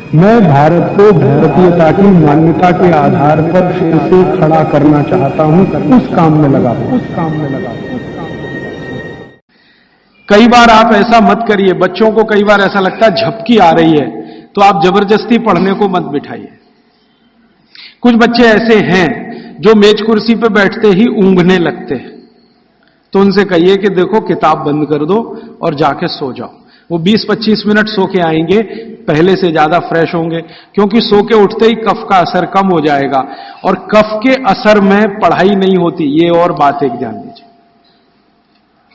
मैं भारत को भारतीयता की मान्यता के आधार पर फिर से खड़ा करना चाहता हूं, उस काम में लगा हूं। कई बार आप ऐसा मत करिए, बच्चों को कई बार ऐसा लगता है झपकी आ रही है तो आप जबरदस्ती पढ़ने को मत बिठाइए। कुछ बच्चे ऐसे हैं जो मेज कुर्सी पे बैठते ही ऊँघने लगते हैं, तो उनसे कहिए कि देखो किताब बंद कर दो और जाके सो जाओ। वो 20-25 मिनट सो के आएंगे, पहले से ज्यादा फ्रेश होंगे, क्योंकि सो के उठते ही कफ का असर कम हो जाएगा और कफ के असर में पढ़ाई नहीं होती। ये और बात एक ध्यान दीजिए,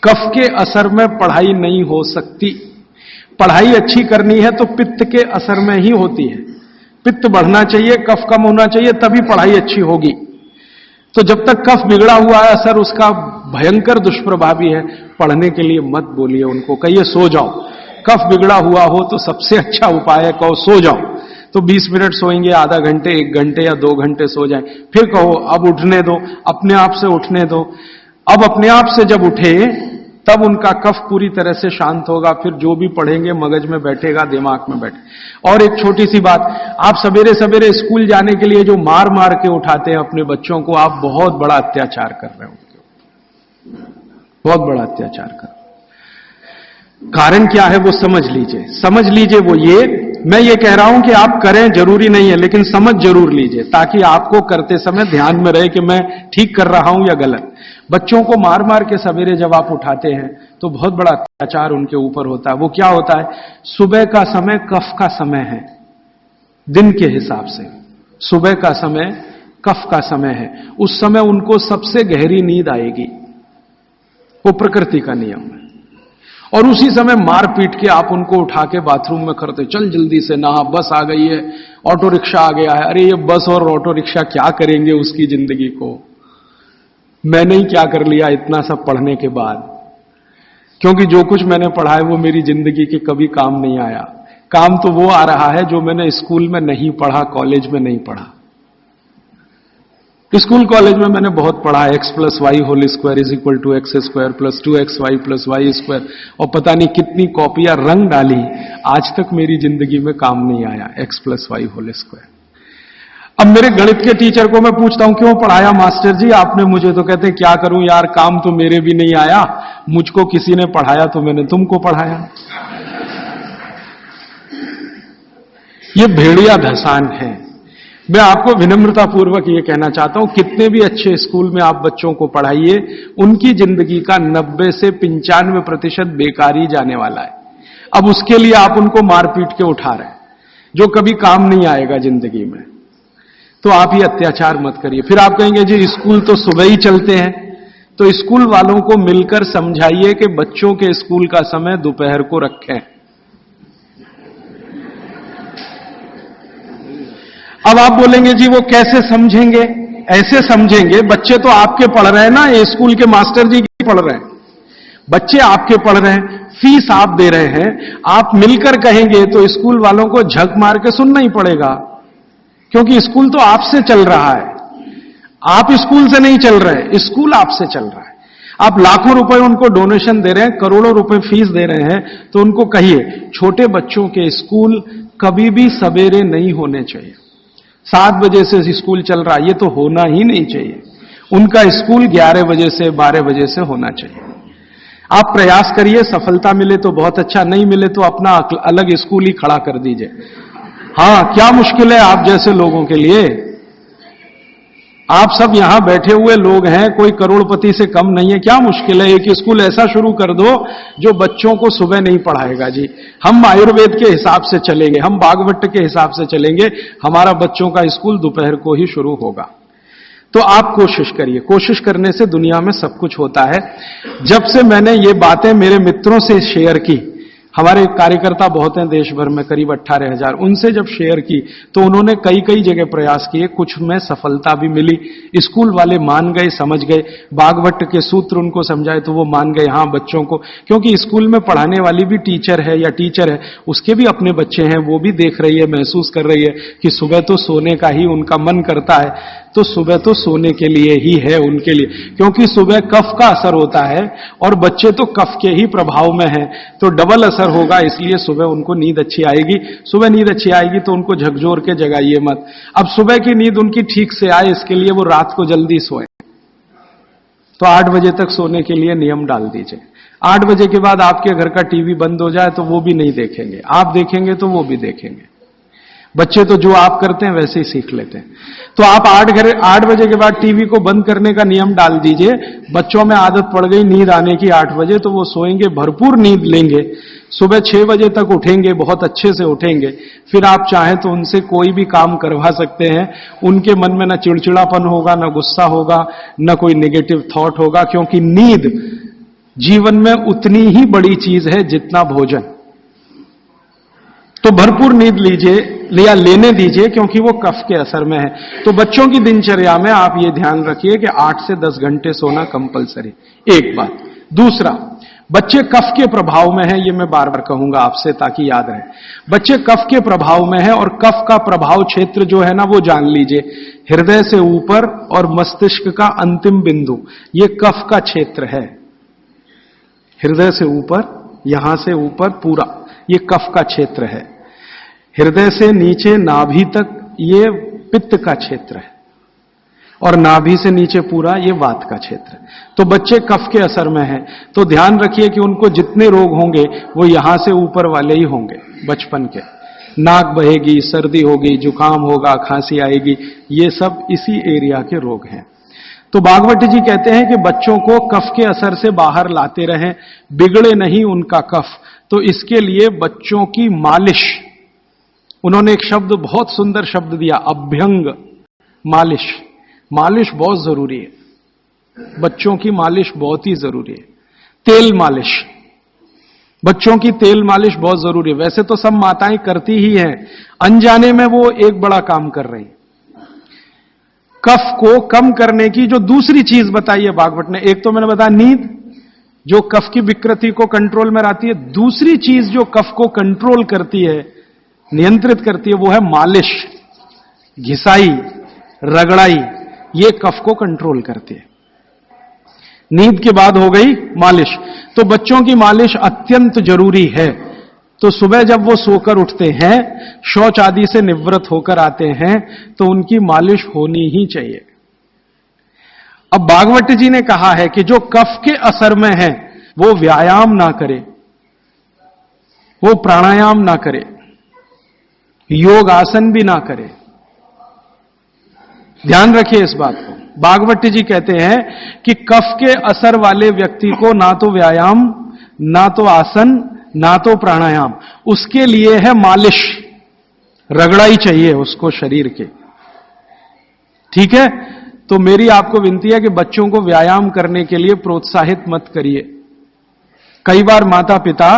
कफ के असर में पढ़ाई नहीं हो सकती। पढ़ाई अच्छी करनी है तो पित्त के असर में ही होती है। पित्त बढ़ना चाहिए, कफ कम होना चाहिए, तभी पढ़ाई अच्छी होगी। तो जब तक कफ बिगड़ा हुआ है, असर उसका भयंकर दुष्प्रभावी है। पढ़ने के लिए मत बोलिए उनको, कहिए सो जाओ। कफ बिगड़ा हुआ हो तो सबसे अच्छा उपाय है कहो सो जाओ। तो 20 मिनट सोएंगे, आधा घंटे, 1 घंटे या 2 घंटे सो जाएं, फिर कहो अब उठने दो, अपने आप से उठने दो। अब अपने आप से जब उठे तब उनका कफ पूरी तरह से शांत होगा, फिर जो भी पढ़ेंगे मगज में बैठेगा, दिमाग में बैठे। और एक छोटी सी बात, आप सवेरे सवेरे स्कूल जाने के लिए जो मार मार के उठाते हैं अपने बच्चों को, आप बहुत बड़ा अत्याचार कर रहे हो, बहुत बड़ा अत्याचार कर रहे हो। कारण क्या है वो समझ लीजिए। वो ये, मैं ये कह रहा हूं कि आप करें जरूरी नहीं है, लेकिन समझ जरूर लीजिए, ताकि आपको करते समय ध्यान में रहे कि मैं ठीक कर रहा हूं या गलत। बच्चों को मार मार के सवेरे जब आप उठाते हैं तो बहुत बड़ा अत्याचार उनके ऊपर होता है। वो क्या होता है, सुबह का समय कफ का समय है, दिन के हिसाब से सुबह का समय कफ का समय है। उस समय उनको सबसे गहरी नींद आएगी, वो प्रकृति का नियम है। और उसी समय मार पीट के आप उनको उठा के बाथरूम में करते, चल जल्दी से नहा, बस आ गई है, ऑटो रिक्शा आ गया है। अरे ये बस और ऑटो रिक्शा क्या करेंगे उसकी जिंदगी को, मैंने ही क्या कर लिया इतना सब पढ़ने के बाद, क्योंकि जो कुछ मैंने पढ़ा है वो मेरी जिंदगी के कभी काम नहीं आया। काम तो वो आ रहा है जो मैंने स्कूल में नहीं पढ़ा, कॉलेज में नहीं पढ़ा। स्कूल कॉलेज में मैंने बहुत पढ़ा, x+y² = x² + 2xy + y², और पता नहीं कितनी कॉपियां रंग डाली, आज तक मेरी जिंदगी में काम नहीं आया x+y²। अब मेरे गणित के टीचर को मैं पूछता हूं क्यों पढ़ाया मास्टर जी आपने मुझे, तो कहते क्या करूं यार, काम तो मेरे भी नहीं आया, मुझको किसी ने पढ़ाया तो मैंने तुमको पढ़ाया। ये भेड़िया धसान है। मैं आपको विनम्रतापूर्वक ये कहना चाहता हूं, कितने भी अच्छे स्कूल में आप बच्चों को पढ़ाइए, उनकी जिंदगी का 90 से 95% बेकार ही जाने वाला है। अब उसके लिए आप उनको मार पीट के उठा रहे हैं, जो कभी काम नहीं आएगा जिंदगी में। तो आप ये अत्याचार मत करिए। फिर आप कहेंगे जी स्कूल तो सुबह ही चलते हैं, तो स्कूल वालों को मिलकर समझाइए कि बच्चों के स्कूल का समय दोपहर को रखें। अब आप बोलेंगे जी वो कैसे समझेंगे, ऐसे समझेंगे, बच्चे तो आपके पढ़ रहे हैं ना, ये स्कूल के मास्टर जी की पढ़ रहे हैं, बच्चे आपके पढ़ रहे हैं, फीस आप दे रहे हैं। आप मिलकर कहेंगे तो स्कूल वालों को झक मार के सुनना ही पड़ेगा, क्योंकि स्कूल तो आपसे चल रहा है, आप स्कूल से नहीं चल रहे, स्कूल आपसे चल रहा है। आप लाखों रुपए उनको डोनेशन दे रहे हैं, करोड़ों रुपए फीस दे रहे हैं, तो उनको कहिए छोटे बच्चों के स्कूल कभी भी सवेरे नहीं होने चाहिए। 7 बजे से स्कूल चल रहा है, ये तो होना ही नहीं चाहिए। उनका स्कूल 11 बजे से 12 बजे से होना चाहिए। आप प्रयास करिए, सफलता मिले तो बहुत अच्छा, नहीं मिले तो अपना अलग स्कूल ही खड़ा कर दीजिए। हां, क्या मुश्किल है आप जैसे लोगों के लिए, आप सब यहां बैठे हुए लोग हैं, कोई करोड़पति से कम नहीं है, क्या मुश्किल है, एक स्कूल ऐसा शुरू कर दो जो बच्चों को सुबह नहीं पढ़ाएगा। जी हम आयुर्वेद के हिसाब से चलेंगे, हम बागवट के हिसाब से चलेंगे, हमारा बच्चों का स्कूल दोपहर को ही शुरू होगा। तो आप कोशिश करिए, कोशिश करने से दुनिया में सब कुछ होता है। जब से मैंने ये बातें मेरे मित्रों से शेयर की, हमारे कार्यकर्ता बहुत हैं देश भर में, करीब 18,000, उनसे जब शेयर की तो उन्होंने कई कई जगह प्रयास किए, कुछ में सफलता भी मिली। स्कूल वाले मान गए, समझ गए, बागवट के सूत्र उनको समझाए तो वो मान गए। हाँ, बच्चों को, क्योंकि स्कूल में पढ़ाने वाली भी टीचर है या टीचर है, उसके भी अपने बच्चे हैं, वो भी देख रही है, महसूस कर रही है कि सुबह तो सोने का ही उनका मन करता है, तो सुबह तो सोने के लिए ही है उनके लिए, क्योंकि सुबह कफ का असर होता है और बच्चे तो कफ के ही प्रभाव में हैं, तो डबल असर होगा, इसलिए सुबह उनको नींद अच्छी आएगी। सुबह नींद अच्छी आएगी तो उनको झकझोर के जगाइए मत। अब सुबह की नींद उनकी ठीक से आए, इसके लिए वो रात को जल्दी सोए, तो 8 बजे तक सोने के लिए नियम डाल दीजिए। 8 बजे के बाद आपके घर का टीवी बंद हो जाए तो वो भी नहीं देखेंगे, आप देखेंगे तो वो भी देखेंगे। बच्चे तो जो आप करते हैं वैसे ही सीख लेते हैं। तो आप 8 बजे के बाद टीवी को बंद करने का नियम डाल दीजिए। बच्चों में आदत पड़ गई नींद आने की 8 बजे, तो वो सोएंगे, भरपूर नींद लेंगे, सुबह 6 बजे तक उठेंगे, बहुत अच्छे से उठेंगे। फिर आप चाहें तो उनसे कोई भी काम करवा सकते हैं, उनके मन में ना चिड़चिड़ापन होगा, ना गुस्सा होगा, ना कोई नेगेटिव थॉट होगा, क्योंकि नींद जीवन में उतनी ही बड़ी चीज है जितना भोजन। तो भरपूर नींद लीजिए या लेने दीजिए, क्योंकि वो कफ के असर में है। तो बच्चों की दिनचर्या में आप ये ध्यान रखिए कि 8 से 10 घंटे सोना कंपलसरी, एक बात। दूसरा, बच्चे कफ के प्रभाव में हैं, ये मैं बार बार कहूंगा आपसे ताकि याद रहे। बच्चे कफ के प्रभाव में है, और कफ का प्रभाव क्षेत्र जो है ना वो जान लीजिए, हृदय से ऊपर और मस्तिष्क का अंतिम बिंदु, ये कफ का क्षेत्र है। हृदय से ऊपर, यहां से ऊपर पूरा ये कफ का क्षेत्र है। हृदय से नीचे नाभि तक ये पित्त का क्षेत्र है, और नाभि से नीचे पूरा ये वात का क्षेत्र है। तो बच्चे कफ के असर में हैं, तो ध्यान रखिए कि उनको जितने रोग होंगे वो यहां से ऊपर वाले ही होंगे बचपन के। नाक बहेगी, सर्दी होगी, जुकाम होगा, खांसी आएगी, ये सब इसी एरिया के रोग हैं। तो भागवत जी कहते हैं कि बच्चों को कफ के असर से बाहर लाते रहें, बिगड़े नहीं उनका कफ। तो इसके लिए बच्चों की मालिश, उन्होंने एक शब्द, बहुत सुंदर शब्द दिया, अभ्यंग मालिश। मालिश बहुत जरूरी है, बच्चों की मालिश बहुत ही जरूरी है। तेल मालिश, बच्चों की तेल मालिश बहुत जरूरी है। वैसे तो सब माताएं करती ही हैं, अनजाने में वो एक बड़ा काम कर रही हैं। कफ को कम करने की जो दूसरी चीज बताई है भागवत ने, एक तो मैंने बताया नींद, जो कफ की विकृति को कंट्रोल में लाती है। दूसरी चीज जो कफ को कंट्रोल करती है, नियंत्रित करती है, वो है मालिश, घिसाई, रगड़ाई, ये कफ को कंट्रोल करती है। नींद के बाद हो गई मालिश, तो बच्चों की मालिश अत्यंत जरूरी है। तो सुबह जब वो सोकर उठते हैं, शौच आदि से निवृत्त होकर आते हैं, तो उनकी मालिश होनी ही चाहिए। अब भागवत जी ने कहा है कि जो कफ के असर में है वो व्यायाम ना करे, वो प्राणायाम ना करे, योग आसन भी ना करे। ध्यान रखिए इस बात को। भागवत जी कहते हैं कि कफ के असर वाले व्यक्ति को ना तो व्यायाम, ना तो आसन, ना तो प्राणायाम, उसके लिए है मालिश, रगड़ाई चाहिए उसको शरीर के। ठीक है, तो मेरी आपको विनती है कि बच्चों को व्यायाम करने के लिए प्रोत्साहित मत करिए। कई बार माता पिता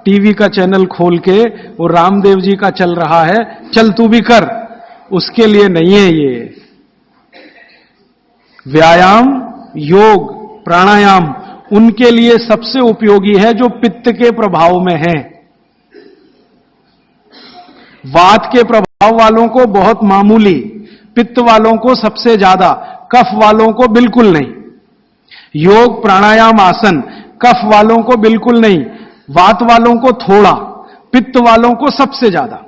टीवी का चैनल खोल के वो रामदेव जी का चल रहा है, चल तू भी कर, उसके लिए नहीं है ये। व्यायाम, योग, प्राणायाम उनके लिए सबसे उपयोगी है जो पित्त के प्रभाव में है। वात के प्रभाव वालों को बहुत मामूली, पित्त वालों को सबसे ज्यादा, कफ वालों को बिल्कुल नहीं। योग, प्राणायाम, आसन कफ वालों को बिल्कुल नहीं, वात वालों को थोड़ा, पित्त वालों को सबसे ज्यादा।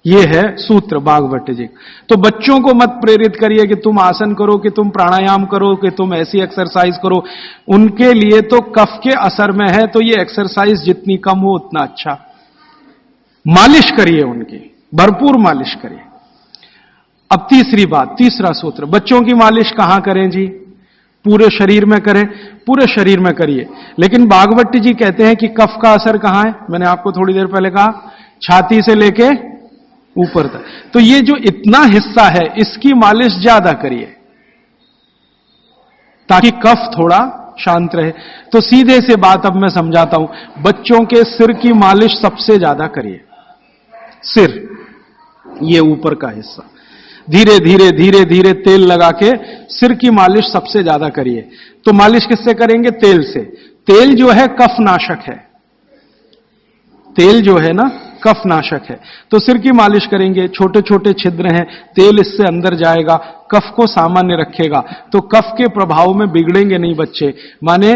यह है सूत्र भागवत जी। तो बच्चों को मत प्रेरित करिए कि तुम आसन करो, कि तुम प्राणायाम करो, कि तुम ऐसी एक्सरसाइज करो। उनके लिए तो कफ के असर में है, तो ये एक्सरसाइज जितनी कम हो उतना अच्छा। मालिश करिए उनकी, भरपूर मालिश करिए। अब तीसरी बात, तीसरा सूत्र, बच्चों की मालिश कहां करें जी? पूरे शरीर में करें, पूरे शरीर में करिए। लेकिन भागवत जी कहते हैं कि कफ का असर कहां है? मैंने आपको थोड़ी देर पहले कहा, छाती से लेके ऊपर तक। तो ये जो इतना हिस्सा है इसकी मालिश ज्यादा करिए ताकि कफ थोड़ा शांत रहे। तो सीधे से बात अब मैं समझाता हूं, बच्चों के सिर की मालिश सबसे ज्यादा करिए। सिर, ये ऊपर का हिस्सा, धीरे धीरे धीरे धीरे तेल लगा के सिर की मालिश सबसे ज्यादा करिए। तो मालिश किससे करेंगे? तेल से। तेल जो है कफ नाशक है। तेल जो है ना कफ नाशक है। तो सिर की मालिश करेंगे, छोटे छोटे छिद्र हैं, तेल इससे अंदर जाएगा, कफ को सामान्य रखेगा, तो कफ के प्रभाव में बिगड़ेंगे नहीं बच्चे, माने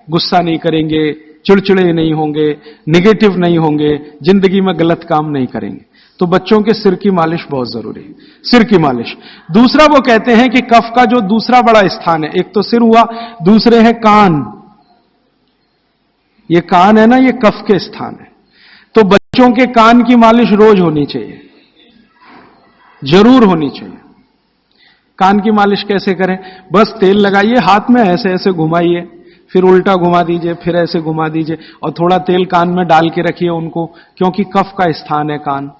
गुस्सा नहीं करेंगे, चिड़चिड़े नहीं होंगे, निगेटिव नहीं होंगे, जिंदगी में गलत काम नहीं करेंगे। तो बच्चों के सिर की मालिश बहुत जरूरी है, सिर की मालिश। दूसरा वो कहते हैं कि कफ का जो दूसरा बड़ा स्थान है, एक तो सिर हुआ, दूसरे है कान। ये कान है ना, ये कफ के स्थान है। तो बच्चों के कान की मालिश रोज होनी चाहिए, जरूर होनी चाहिए। कान की मालिश कैसे करें? बस तेल लगाइए, हाथ में ऐसे ऐसे घुमाइए, फिर उल्टा घुमा दीजिए, फिर ऐसे घुमा दीजिए, और थोड़ा तेल कान में डाल के रखिए उनको, क्योंकि कफ का स्थान है कान।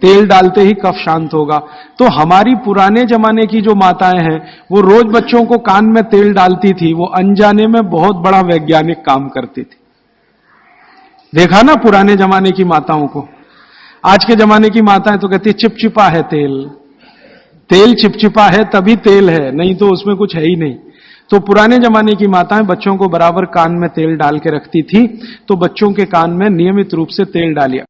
तेल डालते ही कफ शांत होगा। तो हमारी पुराने जमाने की जो माताएं हैं, वो रोज बच्चों को कान में तेल डालती थी, वो अनजाने में बहुत बड़ा वैज्ञानिक काम करती थी। देखा ना पुराने जमाने की माताओं को। आज के जमाने की माताएं तो कहती चिपचिपा है तेल, तेल चिपचिपा है तभी तेल है, नहीं तो उसमें कुछ है ही नहीं। तो पुराने जमाने की माताएं बच्चों को बराबर कान में तेल डाल के रखती थी, तो बच्चों के कान में नियमित रूप से तेल डालिए।